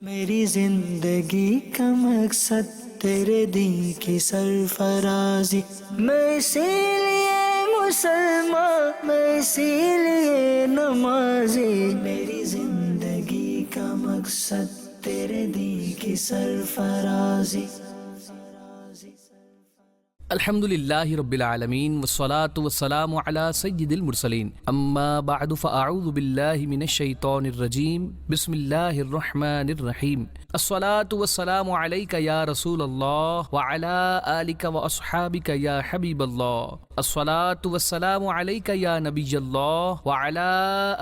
میری زندگی کا مقصد تیرے دین کی سرفرازی، میں اسی لیے مسلمان، میں اسی لیے نمازی، میری زندگی کا مقصد تیرے دین کی سرفرازی۔ الحمد للہ رب العالمین والصلاة والسلام علی سید المرسلین، اما بعد فاعوذ باللہ من الشیطان الرجیم، بسم اللہ الرحمن الرحیم۔ الصلاة والسلام علیک یا رسول اللہ وعلی آلک واصحابک یا حبیب اللہ، الصلاة والسلام علیک یا نبی اللہ وعلی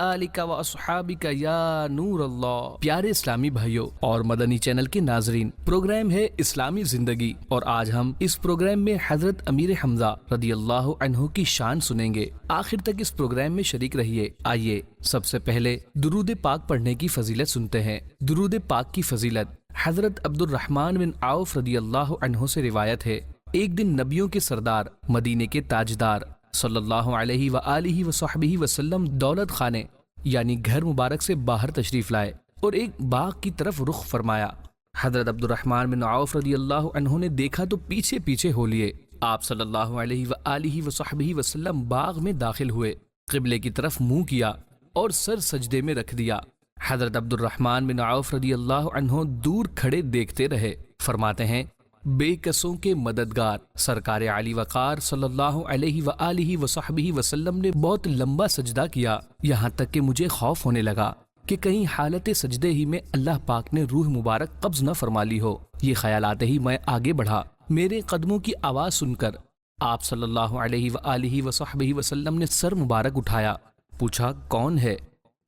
آلک واصحابک یا نور اللہ۔ پیارے اسلامی بھائیوں اور مدنی چینل کے ناظرین، پروگرام ہے اسلامی زندگی اور آج ہم اس پروگرام میں حضرت امیر حمزہ رضی اللہ عنہ کی شان سنیں گے۔ آخر تک اس پروگرام میں شریک رہیے۔ آئیے سب سے پہلے درود پاک پڑھنے کی فضیلت سنتے ہیں۔ درود پاک کی فضیلت حضرت عبد الرحمن بن عوف رضی اللہ عنہ سے روایت ہے، ایک دن نبیوں کے سردار، مدینے کے تاجدار صلی اللہ علیہ وآلہ وصحبہ وسلم دولت خانے یعنی گھر مبارک سے باہر تشریف لائے اور ایک باغ کی طرف رخ فرمایا۔ حضرت عبد الرحمن بن عوف رضی اللہ عنہ نے دیکھا تو پیچھے پیچھے ہو لیے۔ آپ صلی اللہ علیہ وآلہ وصحبہ وسلم باغ میں داخل ہوئے، قبلے کی طرف منہ کیا اور سر سجدے میں رکھ دیا۔ حضرت عبد الرحمن بن عوف رضی اللہ عنہ دور کھڑے دیکھتے رہے۔ فرماتے ہیں، بے کسوں کے مددگار سرکار علی وقار صلی اللہ علیہ وآلہ وصحبہ وسلم نے بہت لمبا سجدہ کیا، یہاں تک کہ مجھے خوف ہونے لگا کہ کہیں حالت سجدے ہی میں اللہ پاک نے روح مبارک قبض نہ فرما لی ہو۔ یہ خیال آتے ہی میں آگے بڑھا۔ میرے قدموں کی آواز سن کر آپ صلی اللہ علیہ وآلہ وصحبہ وسلم نے سر مبارک اٹھایا، پوچھا کون ہے؟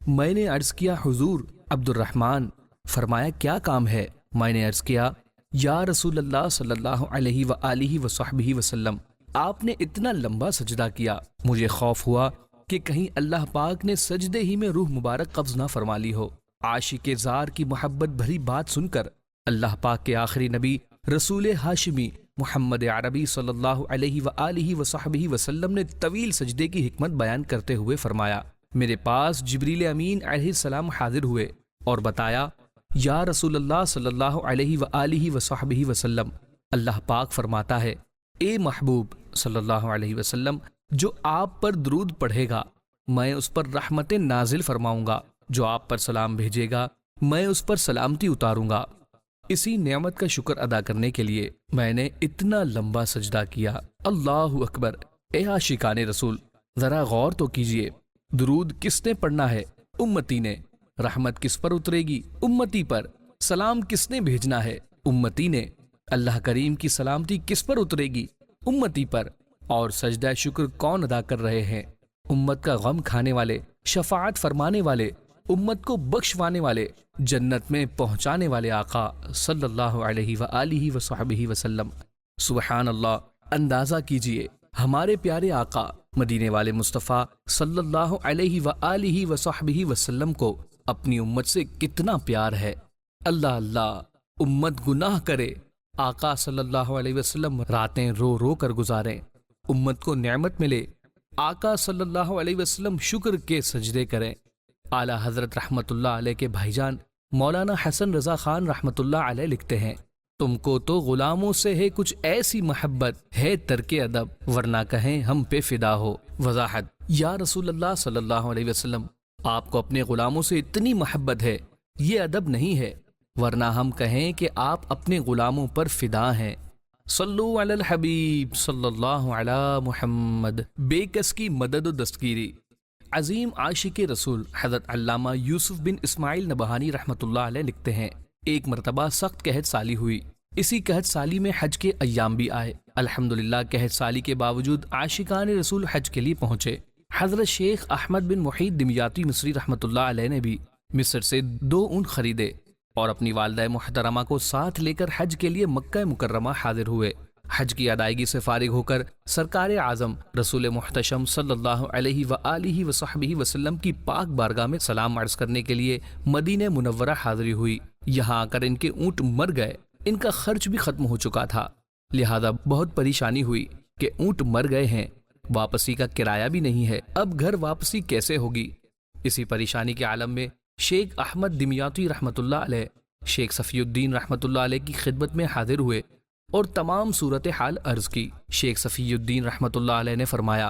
میں نے عرض کیا حضور عبد الرحمن۔ فرمایا کیا کام ہے؟ میں نے عرض کیا یا رسول اللہ صلی اللہ علیہ وآلہ وصحبہ وسلم، آپ نے اتنا لمبا سجدہ کیا، مجھے خوف ہوا کہ کہیں اللہ پاک نے سجدے ہی میں روح مبارک قبض نہ فرما لی ہو۔ عاشق زار کی محبت بھری بات سن کر اللہ پاک کے آخری نبی رسول ہاشمی محمد عربی صلی اللہ علیہ وآلہ وصحبہ وسلم نے طویل سجدے کی حکمت بیان کرتے ہوئے فرمایا، میرے پاس جبریل امین علیہ السلام حاضر ہوئے اور بتایا، یا رسول اللہ صلی اللہ علیہ وآلہ وصحبہ وسلم، اللہ پاک فرماتا ہے، اے محبوب صلی اللہ علیہ وسلم، جو آپ پر درود پڑھے گا میں اس پر رحمت نازل فرماؤں گا، جو آپ پر سلام بھیجے گا میں اس پر سلامتی اتاروں گا۔ اسی نعمت کا شکر ادا کرنے کے لیے میں نے اتنا لمبا سجدہ کیا۔ اللہ اکبر۔ اے عاشقان رسول، ذرا غور تو کیجئے، درود کس نے پڑھنا ہے؟ امتی نے۔ رحمت کس پر اترے گی؟ امتی پر۔ سلام کس نے بھیجنا ہے؟ امتی نے۔ اللہ کریم کی سلامتی کس پر اترے گی؟ امتی پر۔ اور سجدہ شکر کون ادا کر رہے ہیں؟ امت کا غم کھانے والے، شفاعت فرمانے والے، امت کو بخشوانے والے، جنت میں پہنچانے والے آقا صلی اللہ علیہ وآلہ وصحبہ وسلم۔ سبحان اللہ۔ اندازہ کیجئے ہمارے پیارے آقا مدینے والے مصطفیٰ صلی اللہ علیہ وآلہ وصحبہ وسلم کو اپنی امت سے کتنا پیار ہے۔ اللہ اللہ، امت گناہ کرے، آقا صلی اللہ علیہ وسلم راتیں رو رو کر گزاریں، امت کو نعمت ملے، آقا صلی اللہ علیہ وسلم شکر کے سجدے کریں۔ اعلیٰ حضرت رحمت اللہ علیہ کے بھائی جان مولانا حسن رضا خان رحمت اللہ علیہ لکھتے ہیں، تم کو تو غلاموں سے ہے کچھ ایسی محبت ہے ترک ادب، ورنہ کہیں ہم پہ فدا ہو۔ وضاحت، یا رسول اللہ صلی اللہ علیہ وسلم، آپ کو اپنے غلاموں سے اتنی محبت ہے، یہ ادب نہیں ہے، ورنہ ہم کہیں کہ آپ اپنے غلاموں پر فدا ہیں۔ صلو علی الحبیب صلی اللہ علی محمد۔ بے کس کی مدد و دستگیری۔ عظیم عاشق رسول حضرت علامہ یوسف بن اسماعیل نبہانی رحمت اللہ علیہ لکھتے ہیں، ایک مرتبہ سخت قحط سالی ہوئی، اسی قحط سالی میں حج کے ایام بھی آئے۔ الحمدللہ قحط سالی کے باوجود عاشقان رسول حج کے لیے پہنچے۔ حضرت شیخ احمد بن محیط دمیاطی مصری رحمت اللہ علیہ نے بھی مصر سے 2 اونٹ خریدے اور اپنی والدہ محترمہ کو ساتھ لے کر حج کے لیے مکہ مکرمہ حاضر ہوئے۔ حج کی ادائیگی سے فارغ ہو کر سرکار اعظم رسول محتشم صلی اللہ علیہ وآلہ وصحبہ وسلم کی پاک بارگاہ میں سلام عرض کرنے کے لیے مدینہ منورہ حاضری ہوئی۔ یہاں آ کر ان کے اونٹ مر گئے، ان کا خرچ بھی ختم ہو چکا تھا، لہذا بہت پریشانی ہوئی کہ اونٹ مر گئے ہیں، واپسی کا کرایہ بھی نہیں ہے، اب گھر واپسی کیسے ہوگی؟ اسی پریشانی کے عالم میں شیخ احمد دمیاطی رحمت اللہ علیہ شیخ صفی الدین رحمۃ اللہ علیہ کی خدمت میں حاضر ہوئے اور تمام صورتحال عرض کی۔ شیخ صفی الدین رحمۃ اللہ علیہ نے فرمایا،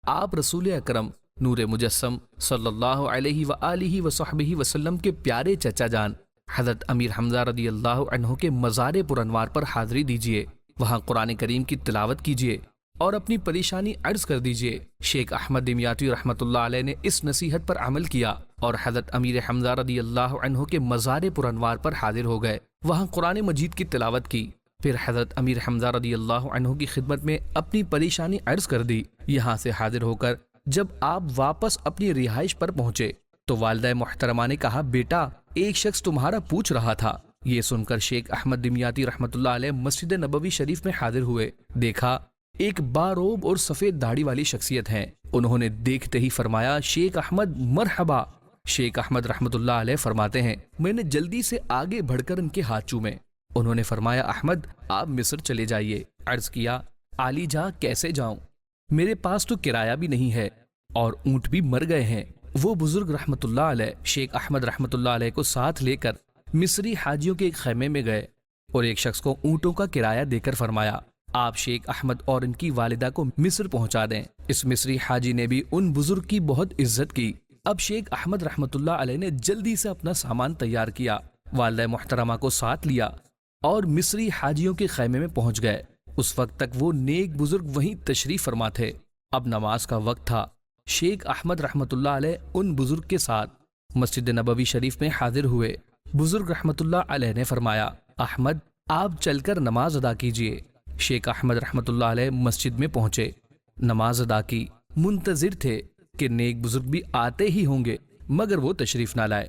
آپ رسول اکرم نور مجسم صلی اللہ علیہ وآلہ وصحبہ وسلم کے پیارے چچا جان حضرت امیر حمزہ رضی اللہ عنہ کے مزار پرانوار پر حاضری دیجیے، وہاں قرآن کریم کی تلاوت کیجیے اور اپنی پریشانی عرض کر دیجیے۔ شیخ احمد دمیاطی رحمۃ اللہ علیہ نے اس نصیحت پر عمل کیا اور حضرت امیر حمزہ رضی اللہ عنہ کے مزار پرانوار پر حاضر ہو گئے، وہاں قرآن مجید کی تلاوت کی، پھر حضرت امیر حمزہ رضی اللہ عنہ کی خدمت میں اپنی پریشانی عرض کر دی۔ یہاں سے حاضر ہو کر جب آپ واپس اپنی رہائش پر پہنچے تو والدہ محترمہ نے کہا، بیٹا ایک شخص تمہارا پوچھ رہا تھا۔ یہ سن کر شیخ احمد دمیاطی رحمۃ اللہ علیہ مسجد نبوی شریف میں حاضر ہوئے، دیکھا ایک باروب اور سفید داڑھی والی شخصیت ہے۔ انہوں نے دیکھتے ہی فرمایا، شیخ احمد مرحبا۔ شیخ احمد رحمۃ اللہ علیہ فرماتے ہیں، میں نے جلدی سے آگے بڑھ کر ان کے ہاتھ چومے۔ انہوں نے فرمایا، احمد آپ مصر چلے جائیے۔ عرض کیا، عالی جاں کیسے جاؤں؟ میرے پاس تو کرایہ بھی نہیں ہے اور اونٹ بھی مر گئے ہیں۔ وہ بزرگ رحمۃ اللہ علیہ شیخ احمد رحمۃ اللہ علیہ کو ساتھ لے کر مصری حاجیوں کے ایک خیمے میں گئے اور ایک شخص کو اونٹوں کا کرایہ دے کر فرمایا، آپ شیخ احمد اور ان کی والدہ کو مصر پہنچا دیں۔ اس مصری حاجی نے بھی ان بزرگ کی بہت عزت کی۔ اب شیخ احمد رحمۃ اللہ علیہ نے جلدی سے اپنا سامان تیار کیا، والدہ محترمہ کو ساتھ لیا اور مصری حاجیوں کے خیمے میں پہنچ گئے۔ اس وقت تک وہ نیک بزرگ وہیں تشریف فرما تھے۔ اب نماز کا وقت تھا۔ شیخ احمد رحمۃ اللہ علیہ ان بزرگ کے ساتھ مسجد نبوی شریف میں حاضر ہوئے۔ بزرگ رحمۃ اللہ علیہ نے فرمایا، احمد آپ چل کر نماز ادا کیجیے۔ شیخ احمد رحمۃ اللہ علیہ مسجد میں پہنچے، نماز ادا کی، منتظر تھے کہ نیک بزرگ بھی آتے ہی ہوں گے، مگر وہ تشریف نہ لائے۔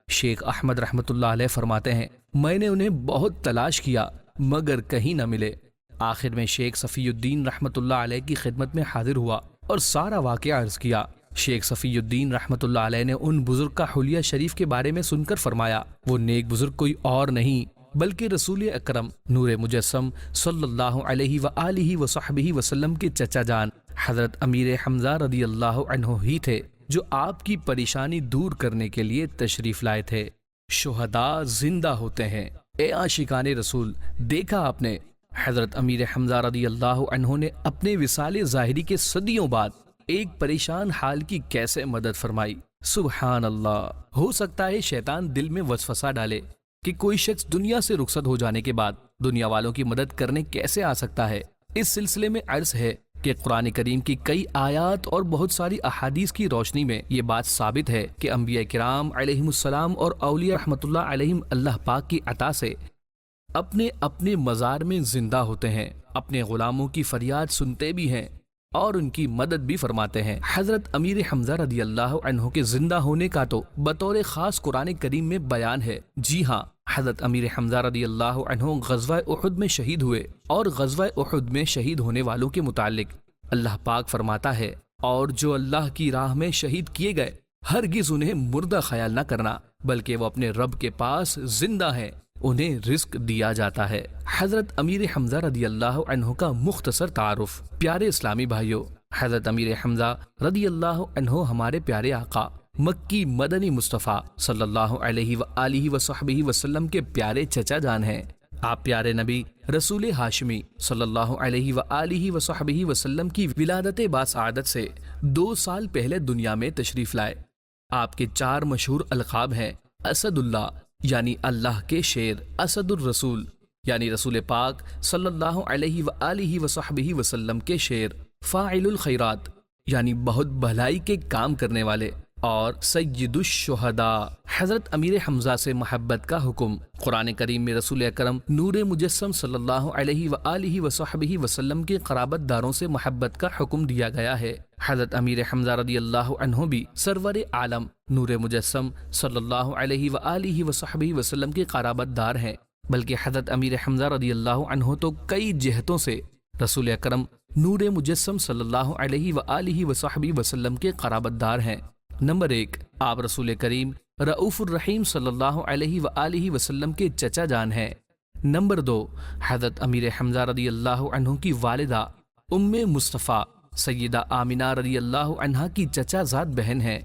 شیخ احمد رحمۃ اللہ علیہ فرماتے ہیں، میں نے انہیں بہت تلاش کیا مگر کہیں نہ ملے۔ آخر میں شیخ صفی الدین رحمۃ اللہ علیہ کی خدمت میں حاضر ہوا اور سارا واقعہ عرض کیا۔ شیخ صفی الدین رحمۃ اللہ علیہ نے ان بزرگ کا حلیہ شریف کے بارے میں سن کر فرمایا، وہ نیک بزرگ کوئی اور نہیں بلکہ رسول اکرم نور مجسم صلی اللہ علیہ وآلہ وصحبہ وسلم کے چچا جان حضرت امیر حمزہ رضی اللہ عنہ ہی تھے، جو آپ کی پریشانی دور کرنے کے لیے تشریف لائے تھے۔ شہداء زندہ ہوتے ہیں۔ اے عاشقان رسول، دیکھا آپ نے حضرت امیر حمزہ رضی اللہ عنہ نے اپنے وصال ظاہری کے صدیوں بعد ایک پریشان حال کی کیسے مدد فرمائی۔ سبحان اللہ۔ ہو سکتا ہے شیطان دل میں وسوسہ ڈالے کہ کوئی شخص دنیا سے رخصت ہو جانے کے بعد دنیا والوں کی مدد کرنے کیسے آ سکتا ہے۔ اس سلسلے میں عرض ہے کہ قرآن کریم کی کئی آیات اور بہت ساری احادیث کی روشنی میں یہ بات ثابت ہے کہ انبیاء کرام علیہم السلام اور اولیاء رحمۃ اللہ علیہم اللہ پاک کی عطا سے اپنے اپنے مزار میں زندہ ہوتے ہیں، اپنے غلاموں کی فریاد سنتے بھی ہیں اور ان کی مدد بھی فرماتے ہیں۔ حضرت امیر حمزہ رضی اللہ عنہ کے زندہ ہونے کا تو بطور خاص قرآن کریم میں بیان ہے۔ جی ہاں، حضرت امیر حمزہ رضی اللہ عنہ غزوہ احد میں شہید ہوئے اور غزوہ احد میں شہید ہونے والوں کے متعلق اللہ پاک فرماتا ہے، اور جو اللہ کی راہ میں شہید کیے گئے ہرگز انہیں مردہ خیال نہ کرنا، بلکہ وہ اپنے رب کے پاس زندہ ہیں، انہیں رزق دیا جاتا ہے۔ حضرت امیر حمزہ رضی اللہ عنہ کا مختصر تعارف۔ پیارے اسلامی بھائیوں، حضرت امیر حمزہ رضی اللہ عنہ ہمارے پیارے آقا مکی مدنی مصطفیٰ صلی اللہ علیہ وآلہ وصحبہ وسلم کے پیارے چچا جان ہیں۔ آپ پیارے نبی رسول ہاشمی صلی اللہ علیہ وآلہ وصحبہ وسلم کی ولادت باسعادت سے 2 سال پہلے دنیا میں تشریف لائے۔ آپ کے 4 مشہور القاب ہیں: اسد اللہ یعنی اللہ کے شیر، اسد الرسول یعنی رسول پاک صلی اللہ علیہ وآلہ وصحبہ وسلم کے شیر، فاعل الخیرات یعنی بہت بھلائی کے کام کرنے والے، اور سید الشہداء۔ حضرت امیر حمزہ سے محبت کا حکم قرآن کریم میں رسول اکرم نور مجسم صلی اللہ علیہ وآلہ وصحبہ وسلم کے قرابت داروں سے محبت کا حکم دیا گیا ہے۔ حضرت امیر حمزہ رضی اللہ عنہ بھی سرور عالم نور مجسم صلی اللہ علیہ وآلہ وصحبہ وسلم کے قرابت دار ہیں، بلکہ حضرت امیر حمزہ رضی اللہ عنہ تو کئی جہتوں سے رسول اکرم نور مجسم صلی اللہ علیہ وآلہ وصحبہ وسلم کے قرابت دار ہیں۔ نمبر 1، آپ رسول کریم رؤوف الرحیم صلی اللہ علیہ وآلہ وسلم کے چچا جان ہیں۔ نمبر 2، حضرت امیر حمزہ رضی اللہ عنہ کی والدہ ام مصطفیٰ سیدہ آمنہ رضی اللہ عنہ کی چچا زاد بہن ہیں۔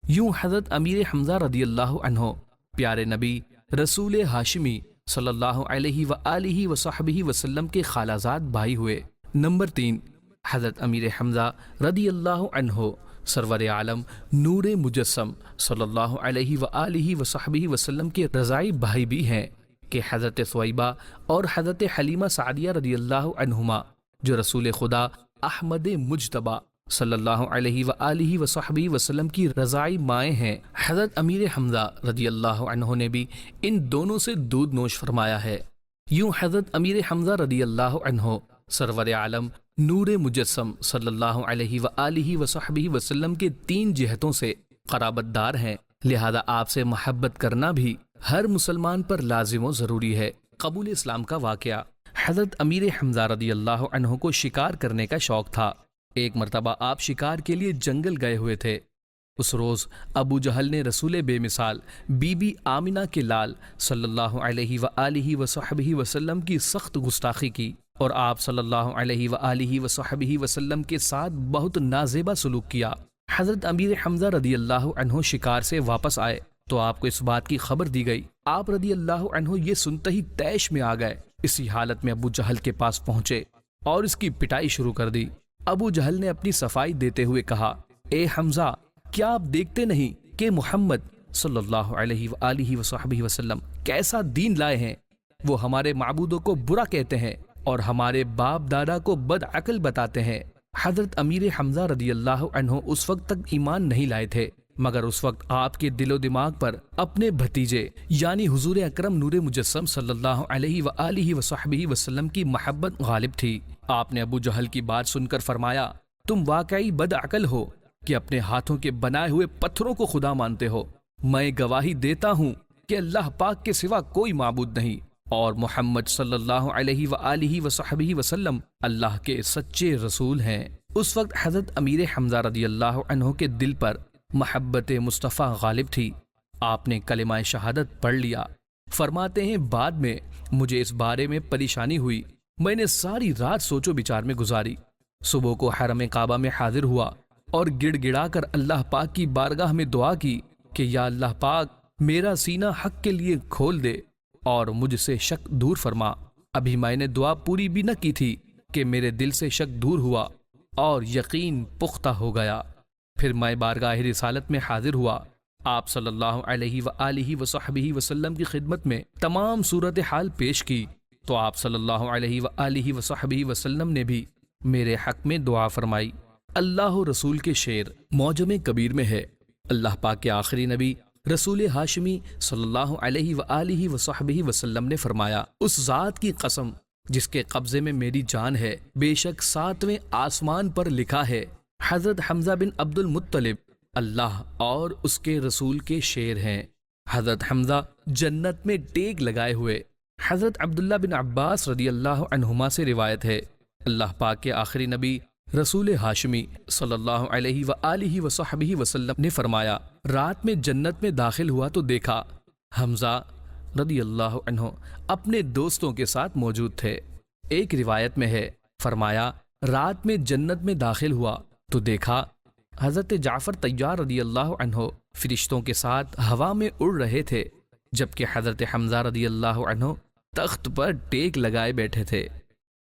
یوں حضرت امیر حمزہ رضی اللہ عنہ پیارے نبی رسول ہاشمی صلی اللہ علیہ وآلہ وصحبہ وسلم کے خالازاد بھائی ہوئے۔ نمبر 3، حضرت امیر حمزہ رضی اللہ عنہ سرور عالم نور مجسم صلی اللہ علیہ وآلہ وصحبہ وسلم کے رضائی بھائی بھی ہیں کہ حضرت ثویبہ اور حضرت حلیمہ سعدیہ رضی اللہ عنہما جو رسول خدا احمد مجتبیٰ صلی اللہ علیہ وآلہ وصحبہ وسلم کی رضائی مائیں ہیں۔ حضرت امیر حمزہ رضی اللہ عنہ نے بھی ان دونوں سے دودھ نوش فرمایا ہے۔ یوں حضرت امیر حمزہ رضی اللہ عنہ سرور عالم نور مجسم صلی اللہ علیہ وآلہ وصحبہ وسلم کے 3 جہتوں سے قرابت دار ہیں، لہذا آپ سے محبت کرنا بھی ہر مسلمان پر لازم و ضروری ہے۔ قبول اسلام کا واقعہ، حضرت امیر حمزہ رضی اللہ عنہ کو شکار کرنے کا شوق تھا۔ ایک مرتبہ آپ شکار کے لیے جنگل گئے ہوئے تھے۔ اس روز ابو جہل نے رسول بے مثال بی بی آمنہ کے لال صلی اللہ علیہ وآلہ وصحبہ وسلم کی سخت گستاخی کی اور آپ صلی اللہ علیہ وآلہ وصحبہ وسلم کے ساتھ بہت نازیبا سلوک کیا۔ حضرت امیر حمزہ رضی اللہ عنہ شکار سے واپس آئے تو آپ کو اس بات کی خبر دی گئی۔ آپ رضی اللہ عنہ یہ سنتے ہی طیش میں آ گئے۔ اسی حالت میں ابو جہل کے پاس پہنچے اور اس کی پٹائی شروع کر دی۔ ابو جہل نے اپنی صفائی دیتے ہوئے کہا، اے حمزہ، کیا آپ دیکھتے نہیں کہ محمد صلی اللہ علیہ وآلہ وصحبہ وسلم کیسا دین لائے ہیں؟ وہ ہمارے معبودوں کو برا کہتے ہیں اور ہمارے باپ دادا کو بد عقل بتاتے ہیں۔ حضرت امیر حمزہ رضی اللہ عنہ اس وقت تک ایمان نہیں لائے تھے، مگر اس وقت آپ کے دل و دماغ پر اپنے بھتیجے یعنی حضور اکرم نور مجسم صلی اللہ علیہ وآلہ وصحبہ وسلم کی محبت غالب تھی۔ آپ نے ابو جہل کی بات سن کر فرمایا، تم واقعی بد عقل ہو کہ اپنے ہاتھوں کے بنائے ہوئے پتھروں کو خدا مانتے ہو۔ میں گواہی دیتا ہوں کہ اللہ پاک کے سوا کوئی معبود نہیں اور محمد صلی اللہ علیہ وآلہ وصحبہ وسلم اللہ کے سچے رسول ہیں۔ اس وقت حضرت امیر حمزہ رضی اللہ عنہ کے دل پر محبت مصطفیٰ غالب تھی۔ آپ نے کلمہ شہادت پڑھ لیا۔ فرماتے ہیں بعد میں مجھے اس بارے میں پریشانی ہوئی، میں نے ساری رات سوچ و بچار میں گزاری۔ صبح کو حرم کعبہ میں حاضر ہوا اور گڑ گڑا کر اللہ پاک کی بارگاہ میں دعا کی کہ یا اللہ پاک میرا سینہ حق کے لیے کھول دے اور مجھ سے شک دور فرما۔ ابھی میں نے دعا پوری بھی نہ کی تھی کہ میرے دل سے شک دور ہوا اور یقین پختہ ہو گیا۔ پھر میں بارگاہ رسالت میں حاضر ہوا۔ آپ صلی اللہ علیہ وآلہ وصحبہ وسلم کی خدمت میں تمام صورتحال پیش کی تو آپ صلی اللہ علیہ وآلہ وصحبہ وسلم نے بھی میرے حق میں دعا فرمائی۔ اللہ و رسول کے شعر معجم کبیر میں ہے، اللہ پاک کے آخری نبی رسول ہاشمی صلی اللہ علیہ وآلہ وصحبہ وسلم نے فرمایا، اس ذات کی قسم جس کے قبضے میں میری جان ہے، بے شک 7ویں آسمان پر لکھا ہے، حضرت حمزہ بن عبد المطلب اللہ اور اس کے رسول کے شعر ہیں۔ حضرت حمزہ جنت میں ٹیک لگائے ہوئے۔ حضرت عبداللہ بن عباس رضی اللہ عنہما سے روایت ہے، اللہ پاک کے آخری نبی رسول ہاشمی صلی اللہ علیہ وآلہ وصحبہ وسلم نے فرمایا، رات میں جنت میں داخل ہوا تو دیکھا حمزہ رضی اللہ عنہ اپنے دوستوں کے ساتھ موجود تھے۔ ایک روایت میں ہے، فرمایا رات میں جنت میں داخل ہوا تو دیکھا حضرت جعفر طیار رضی اللہ عنہ فرشتوں کے ساتھ ہوا میں اڑ رہے تھے، جبکہ حضرت حمزہ رضی اللہ عنہ تخت پر ٹیک لگائے بیٹھے تھے۔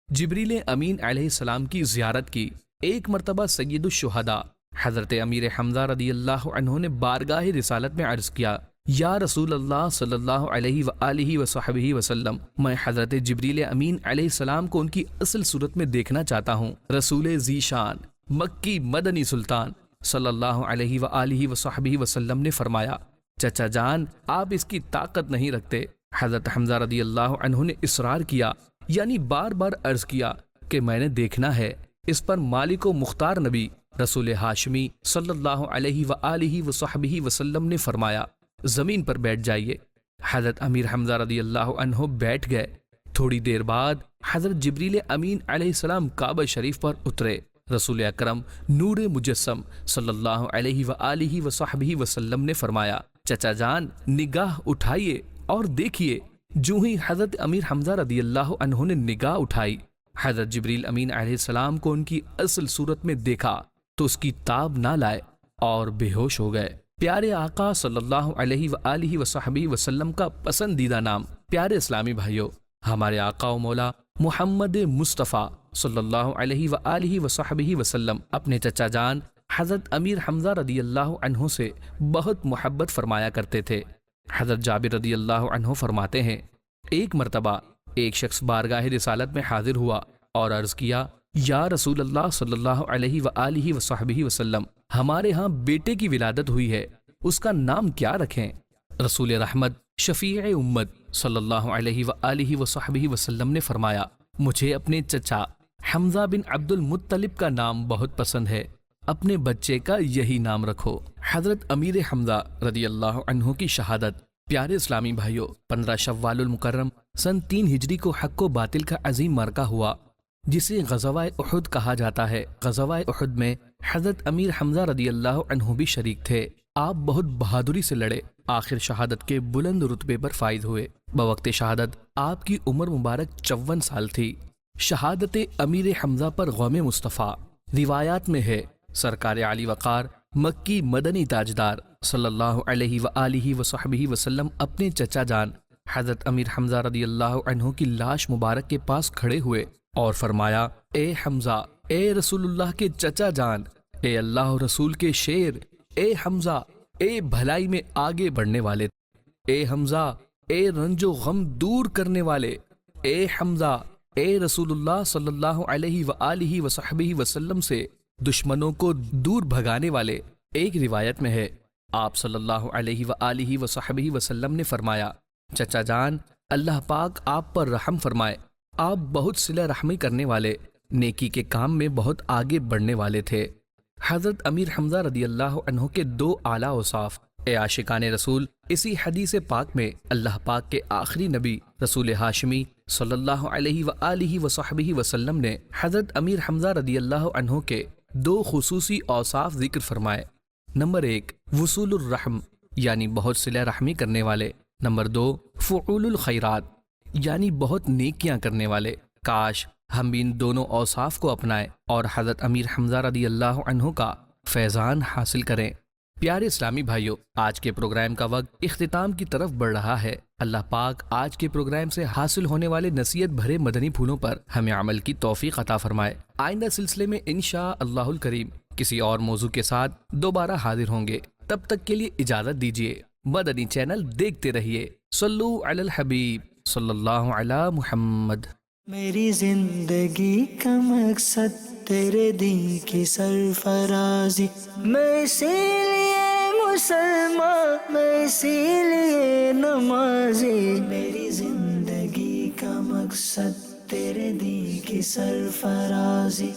جبریل امین علیہ السلام کی زیارت کی۔ ایک مرتبہ سید الشہداء حضرت امیر حمزہ رضی اللہ عنہ نے بارگاہ رسالت میں عرض کیا، یا رسول اللہ صلی اللہ علیہ وآلہ وصحبہ وسلم، میں حضرت جبریل امین علیہ السلام کو ان کی اصل صورت میں دیکھنا چاہتا ہوں۔ رسول ذی شان مکی مدنی سلطان صلی اللہ علیہ وآلہ وصحبہ وسلم نے فرمایا، چچا جان آپ اس کی طاقت نہیں رکھتے۔ حضرت حمزہ رضی اللہ عنہ نے اصرار کیا، یعنی بار بار عرض کیا کہ میں نے دیکھنا ہے۔ اس پر مالک و مختار نبی رسول ہاشمی صلی اللہ علیہ وآلہ وصحبہ وسلم نے فرمایا، زمین پر بیٹھ جائیے۔ حضرت امیر حمزہ رضی اللہ عنہ بیٹھ گئے۔ تھوڑی دیر بعد حضرت جبریل امین علیہ السلام کعبہ شریف پر اترے۔ رسول اکرم نور مجسم صلی اللہ علیہ وآلہ وصحبہ وسلم نے فرمایا، چچا جان نگاہ اٹھائیے اور دیکھیے۔ جو ہی حضرت امیر حمزہ رضی اللہ عنہ نے نگاہ اٹھائی، حضرت جبریل امین علیہ السلام کو ان کی اصل صورت میں دیکھا تو اس کی تاب نہ لائے اور بے ہوش ہو گئے۔ پیارے آقا صلی اللہ علیہ وآلہ وصحبہ وسلم کا پسندیدہ نام۔ پیارے اسلامی بھائیوں، ہمارے آقا و مولا محمد مصطفیٰ صلی اللہ علیہ وآلہ وصحبہ وسلم اپنے چچا جان حضرت امیر حمزہ رضی اللہ عنہ سے بہت محبت فرمایا کرتے تھے۔ حضرت جابر رضی اللہ عنہ فرماتے ہیں، ایک مرتبہ ایک شخص بارگاہ رسالت میں حاضر ہوا اور عرض کیا، یا رسول اللہ صلی اللہ علیہ وآلہ وصحبہ وسلم، ہمارے ہاں بیٹے کی ولادت ہوئی ہے، اس کا نام کیا رکھیں؟ رسول رحمت شفیع امت صلی اللہ علیہ وآلہ وصحبہ وسلم نے فرمایا، مجھے اپنے چچا حمزہ بن عبد المطلب کا نام بہت پسند ہے، اپنے بچے کا یہی نام رکھو۔ حضرت امیر حمزہ رضی اللہ عنہ کی شہادت۔ پیارے اسلامی بھائیوں، 15 شوال المکرم سن 3 ہجری کو حق و باطل کا عظیم معرکہ ہوا جسے غزوہ احد کہا جاتا ہے۔ غزوہ احد میں حضرت امیر حمزہ رضی اللہ عنہ بھی شریک تھے۔ آپ بہت بہادری سے لڑے، آخر شہادت کے بلند رتبے پر فائز ہوئے۔ بوقت شہادت آپ کی عمر مبارک 54 سال تھی۔ شہادت امیر حمزہ پر غم مصطفیٰ۔ روایات میں ہے، سرکار علی وقار مکی مدنی تاجدار صلی اللہ علیہ وآلہ وصحبہ وسلم اپنے چچا جان حضرت امیر حمزہ رضی اللہ عنہ کی لاش مبارک کے پاس کھڑے ہوئے اور فرمایا، اے حمزہ، اے رسول اللہ کے چچا جان، اے اللہ و رسول کے شیر، اے حمزہ، اے بھلائی میں آگے بڑھنے والے، اے حمزہ، اے رنج و غم دور کرنے والے، اے حمزہ، اے رسول اللہ صلی اللہ علیہ وآلہ وصحبہ وسلم سے دشمنوں کو دور بھگانے والے۔ ایک روایت میں ہے، آپ صلی اللہ علیہ وآلہ وصحبہ وسلم نے فرمایا، چچا جان، اللہ پاک آپ پر رحم فرمائے، آپ بہت صلہ رحمی کرنے والے، نیکی کے کام میں بہت آگے بڑھنے والے تھے۔ حضرت امیر حمزہ رضی اللہ عنہ کے 2 اعلیٰ اوصاف۔ اے عاشقان رسول، اسی حدیث پاک میں اللہ پاک کے آخری نبی رسول ہاشمی صلی اللہ علیہ وآلہ وصحبہ وسلم نے حضرت امیر حمزہ رضی اللہ عنہ کے 2 خصوصی اوصاف ذکر فرمائے۔ نمبر 1، وصول الرحم، یعنی بہت صلہ رحمی کرنے والے۔ نمبر 2، فعول الخیرات، یعنی بہت نیکیاں کرنے والے۔ کاش ہم بھی ان دونوں اوصاف کو اپنائیں اور حضرت امیر حمزہ رضی اللہ عنہ کا فیضان حاصل کریں۔ پیارے اسلامی بھائیوں، آج کے پروگرام کا وقت اختتام کی طرف بڑھ رہا ہے۔ اللہ پاک آج کے پروگرام سے حاصل ہونے والے نصیحت بھرے مدنی پھولوں پر ہمیں عمل کی توفیق عطا فرمائے۔ آئندہ سلسلے میں انشاء اللہ الکریم کسی اور موضوع کے ساتھ دوبارہ حاضر ہوں گے۔ تب تک کے لیے اجازت دیجیے۔ مدنی چینل دیکھتے رہیے۔ صلو علی الحبیب صلی اللہ علی محمد۔ میری زندگی کا مقصد تیرے دین کی سرفرازی، میں اسی لیے مسلمان، میں اسی لیے نمازی۔ میری زندگی کا مقصد تیرے دین کی سرفرازی۔